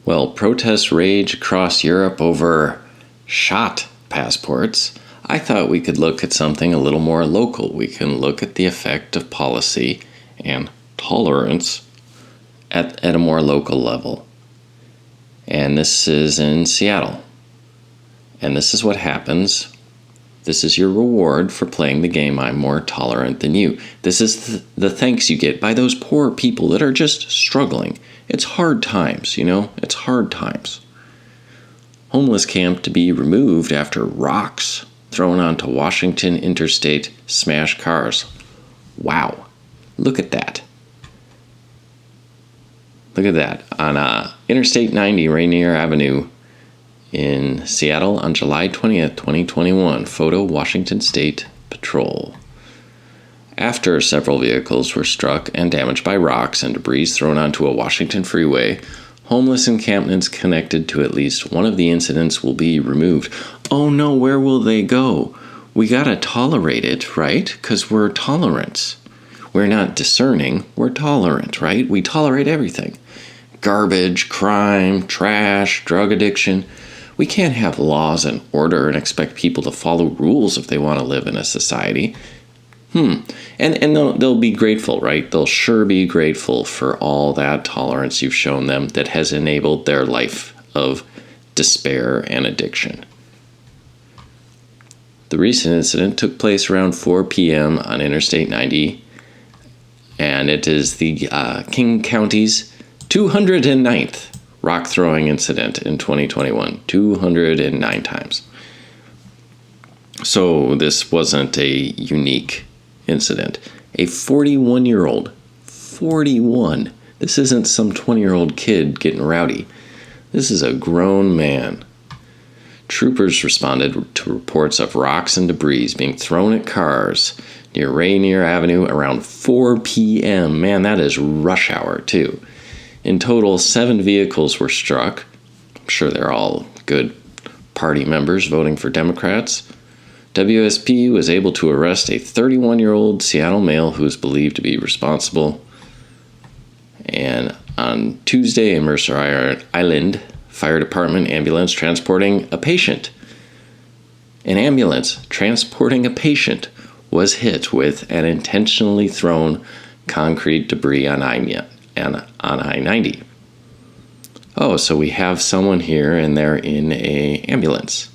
Well, protests rage across Europe over shot passports. I thought we could look at something a little more local. We can look at the effect of policy and tolerance at a more local level. And this is in Seattle. And this is what happens. This is your reward for playing the game I'm more tolerant than you. This is the thanks you get by those poor people that are just struggling. It's hard times, It's hard times. Homeless camp to be removed after rocks thrown onto Washington Interstate smash cars. Wow. Look at that. Look at that. On Interstate 90, Rainier Avenue in Seattle on July 20th, 2021. Photo, Washington State Patrol. After several vehicles were struck and damaged by rocks and debris thrown onto a Washington freeway, homeless encampments connected to at least one of the incidents will be removed. Oh no, where will they go? We gotta tolerate it, right? Because we're tolerant. We're not discerning, we're tolerant, right? We tolerate everything. Garbage, crime, trash, drug addiction. We can't have laws and order and expect people to follow rules if they want to live in a society. And they'll be grateful, right? They'll sure be grateful for all that tolerance you've shown them that has enabled their life of despair and addiction. The recent incident took place around 4 p.m. on Interstate 90, and it is the King County's 209th rock throwing incident in 2021. 209 times. So this wasn't a unique incident. A 41-year-old, 41, this isn't some 20-year-old kid getting rowdy. This is a grown man. Troopers responded to reports of rocks and debris being thrown at cars near Rainier Avenue around 4 p.m. Man, that is rush hour, too. In total, 7 vehicles were struck. I'm sure they're all good party members voting for Democrats. WSP was able to arrest a 31-year-old Seattle male who is believed to be responsible. And on Tuesday in Mercer Island, fire department ambulance transporting a patient. An ambulance transporting a patient was hit with an intentionally thrown concrete debris on I-90. Oh, so we have someone here and they're in an ambulance.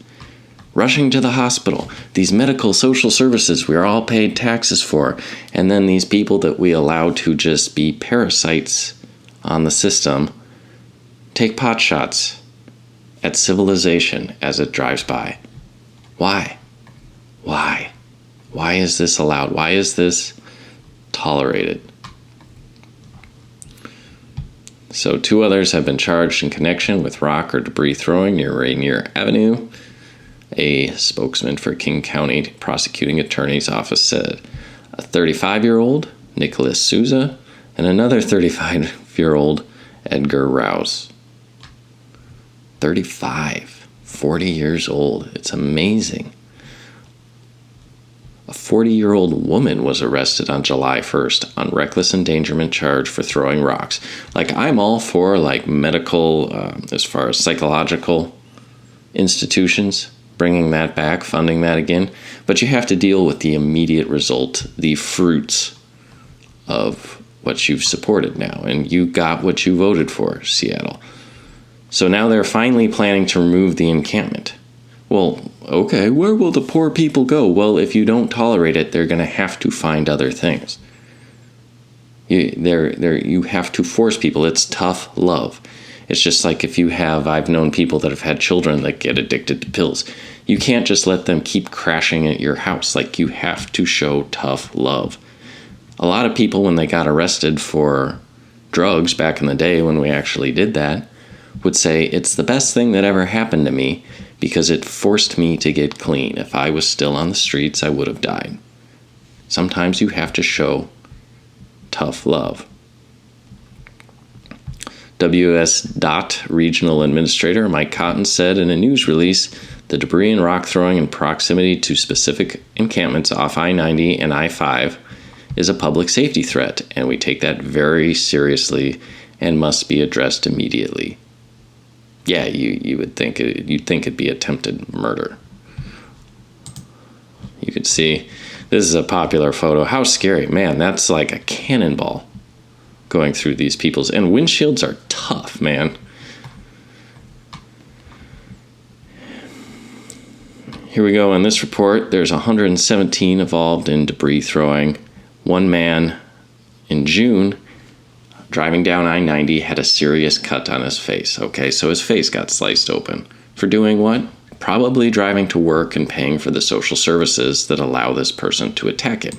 Rushing to the hospital. These medical social services we are all paid taxes for. And then these people that we allow to just be parasites on the system take pot shots at civilization as it drives by. Why? Why? Why is this allowed? Why is this tolerated? So 2 others have been charged in connection with rock or debris throwing near Rainier Avenue. A spokesman for King County Prosecuting Attorney's Office said a 35-year-old, Nicholas Souza, and another 35-year-old, Edgar Rouse. 35, 40 years old. It's amazing. A 40-year-old woman was arrested on July 1st on reckless endangerment charge for throwing rocks. I'm all for medical, as far as psychological institutions, bringing that back, funding that again. But you have to deal with the immediate result, the fruits of what you've supported now. And you got what you voted for, Seattle. So now they're finally planning to remove the encampment. Well, okay, where will the poor people go? Well, if you don't tolerate it, they're going to have to find other things. You have to force people. It's tough love. It's just like I've known people that have had children that get addicted to pills. You can't just let them keep crashing at your house. You have to show tough love. A lot of people, when they got arrested for drugs back in the day when we actually did that, would say, it's the best thing that ever happened to me because it forced me to get clean. If I was still on the streets, I would have died. Sometimes you have to show tough love. WS. Regional Administrator Mike Cotton said in a news release, the debris and rock throwing in proximity to specific encampments off I-90 and I-5 is a public safety threat, and we take that very seriously and must be addressed immediately. Yeah, you'd think it'd be attempted murder. You could see, this is a popular photo. How scary. Man, that's like a cannonball going through these people's, and windshields are tough, man. Here we go. In this report, there's 117 involved in debris throwing. One man in June, driving down I-90, had a serious cut on his face. Okay, so his face got sliced open. For doing what? Probably driving to work and paying for the social services that allow this person to attack him.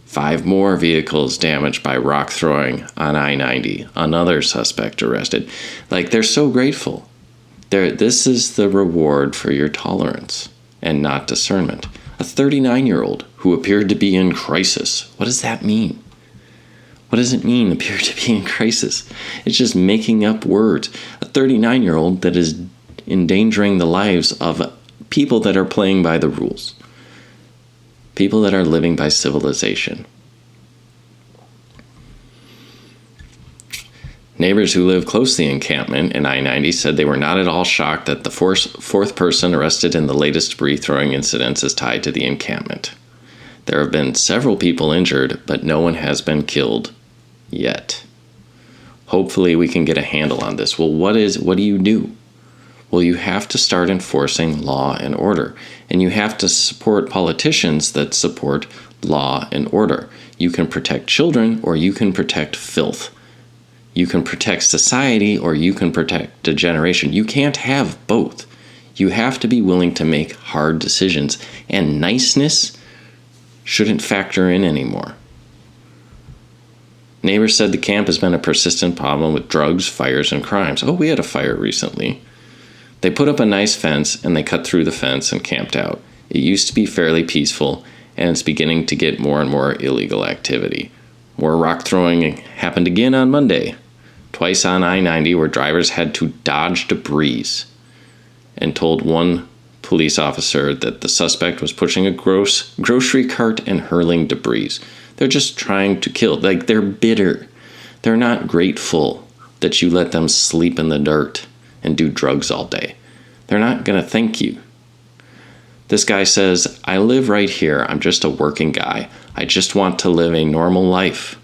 5 more vehicles damaged by rock throwing on I-90. Another suspect arrested. Like, they're so grateful. This is the reward for your tolerance and not discernment. A 39-year-old who appeared to be in crisis. What does that mean? What does it mean, appear to be in crisis? It's just making up words. A 39-year-old that is endangering the lives of people that are playing by the rules. People that are living by civilization. Neighbors who live close to the encampment in I-90 said they were not at all shocked that the fourth person arrested in the latest debris throwing incidents is tied to the encampment. There have been several people injured, but no one has been killed yet. Hopefully we can get a handle on this. Well, what do you do? Well, you have to start enforcing law and order, and you have to support politicians that support law and order. You can protect children, or you can protect filth. You can protect society, or you can protect a generation. You can't have both. You have to be willing to make hard decisions, and niceness shouldn't factor in anymore. Neighbors said the camp has been a persistent problem with drugs, fires, and crimes. Oh, we had a fire recently. They put up a nice fence, and they cut through the fence and camped out. It used to be fairly peaceful, and it's beginning to get more and more illegal activity. More rock throwing happened again on Monday. Twice on I-90, where drivers had to dodge debris, and told one police officer that the suspect was pushing a grocery cart and hurling debris. They're just trying to kill. Like, they're bitter. They're not grateful that you let them sleep in the dirt and do drugs all day. They're not going to thank you. This guy says, I live right here. I'm just a working guy. I just want to live a normal life.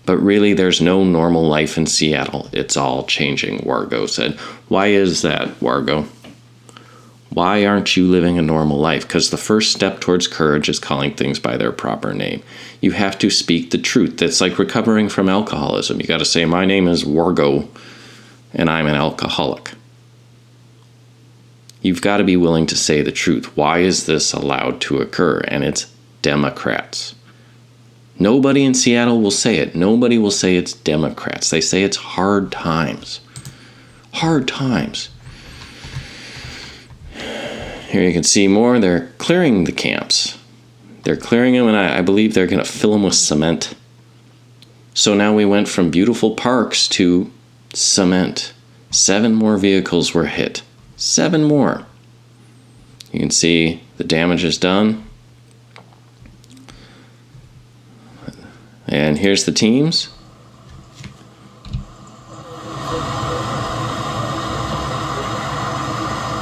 But really, there's no normal life in Seattle. It's all changing, Wargo said. Why is that, Wargo? Why aren't you living a normal life? Because the first step towards courage is calling things by their proper name. You have to speak the truth. It's like recovering from alcoholism. You got to say, my name is Wargo, and I'm an alcoholic. You've got to be willing to say the truth. Why is this allowed to occur? And it's Democrats. Nobody in Seattle will say it. Nobody will say it's Democrats. They say it's hard times. Hard times. Here you can see more. They're clearing the camps. They're clearing them, and I believe they're going to fill them with cement. So now we went from beautiful parks to cement. 7 more vehicles were hit. 7 more. You can see the damage is done. And here's the teams.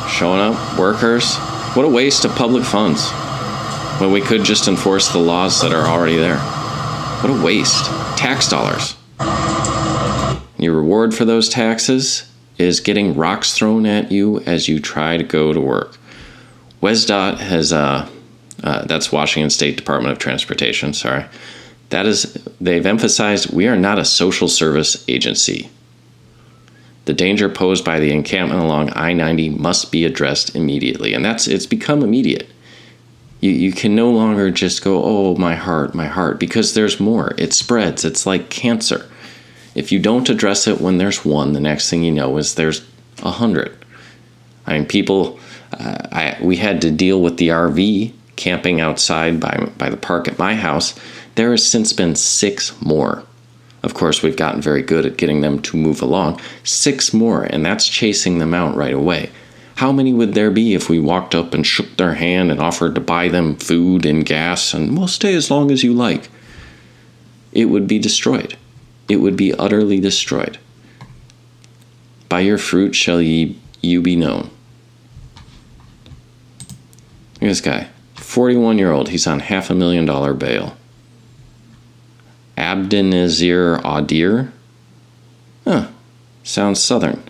Showing up, workers. What a waste of public funds when we could just enforce the laws that are already there. What a waste. Tax dollars. Your reward for those taxes is getting rocks thrown at you as you try to go to work. WSDOT has, that's Washington State Department of Transportation, sorry. They've emphasized we are not a social service agency. The danger posed by the encampment along I-90 must be addressed immediately. And it's become immediate. You can no longer just go, oh, my heart, because there's more. It spreads. It's like cancer. If you don't address it when there's 1, the next thing you know is there's 100. I mean, people, we had to deal with the RV camping outside by the park at my house. There has since been 6 more. Of course, we've gotten very good at getting them to move along. 6 more, and that's chasing them out right away. How many would there be if we walked up and shook their hand and offered to buy them food and gas and, well, stay as long as you like? It would be destroyed. It would be utterly destroyed. By your fruit shall you be known. Look at this guy. 41-year-old. He's on $500,000 bail. Abdinazir Adir. Huh. Sounds southern.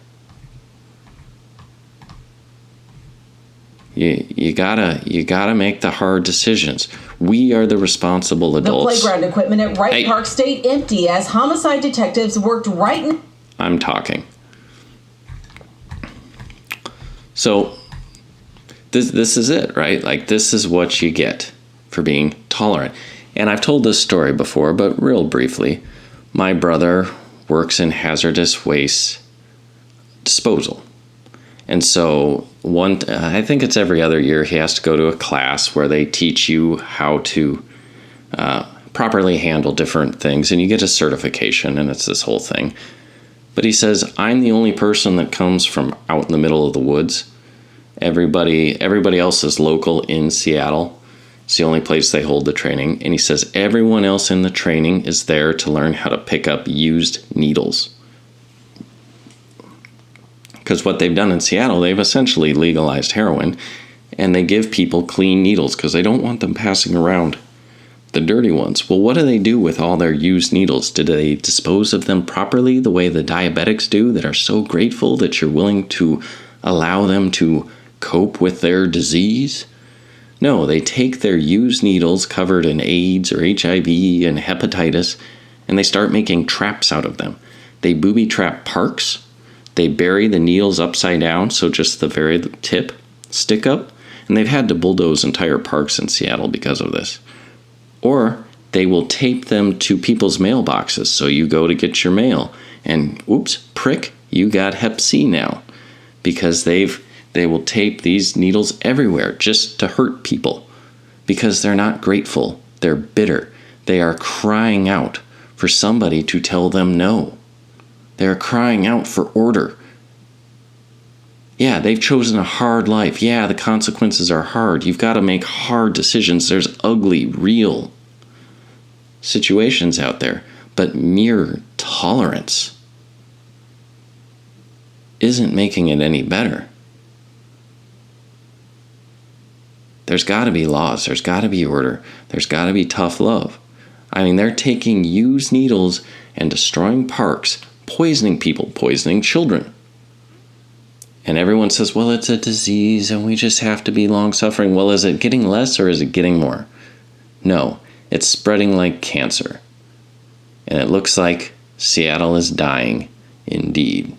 You gotta make the hard decisions. We are the responsible adults. The playground equipment at Wright Park stayed empty as homicide detectives worked I'm talking. So this is it, right? Like, this is what you get for being tolerant. And I've told this story before, but real briefly. My brother works in hazardous waste disposal. And so I think it's every other year, he has to go to a class where they teach you how to properly handle different things, and you get a certification, and it's this whole thing. But he says, I'm the only person that comes from out in the middle of the woods. Everybody else is local in Seattle. It's the only place they hold the training. And he says everyone else in the training is there to learn how to pick up used needles. Because what they've done in Seattle, they've essentially legalized heroin, and they give people clean needles because they don't want them passing around the dirty ones. Well, what do they do with all their used needles? Do they dispose of them properly the way the diabetics do that are so grateful that you're willing to allow them to cope with their disease? No, they take their used needles covered in AIDS or HIV and hepatitis, and they start making traps out of them. They booby trap parks. They bury the needles upside down, so just the very tip stick up. And they've had to bulldoze entire parks in Seattle because of this. Or they will tape them to people's mailboxes. So you go to get your mail, and oops, prick, you got Hep C now. Because they will tape these needles everywhere just to hurt people. Because they're not grateful. They're bitter. They are crying out for somebody to tell them no. They're crying out for order. Yeah, they've chosen a hard life. Yeah, the consequences are hard. You've got to make hard decisions. There's ugly, real situations out there. But mere tolerance isn't making it any better. There's got to be laws. There's got to be order. There's got to be tough love. I mean, they're taking used needles and destroying parks, poisoning people, poisoning children. And everyone says, well, it's a disease and we just have to be long-suffering. Well, is it getting less or is it getting more? No, it's spreading like cancer. And it looks like Seattle is dying indeed.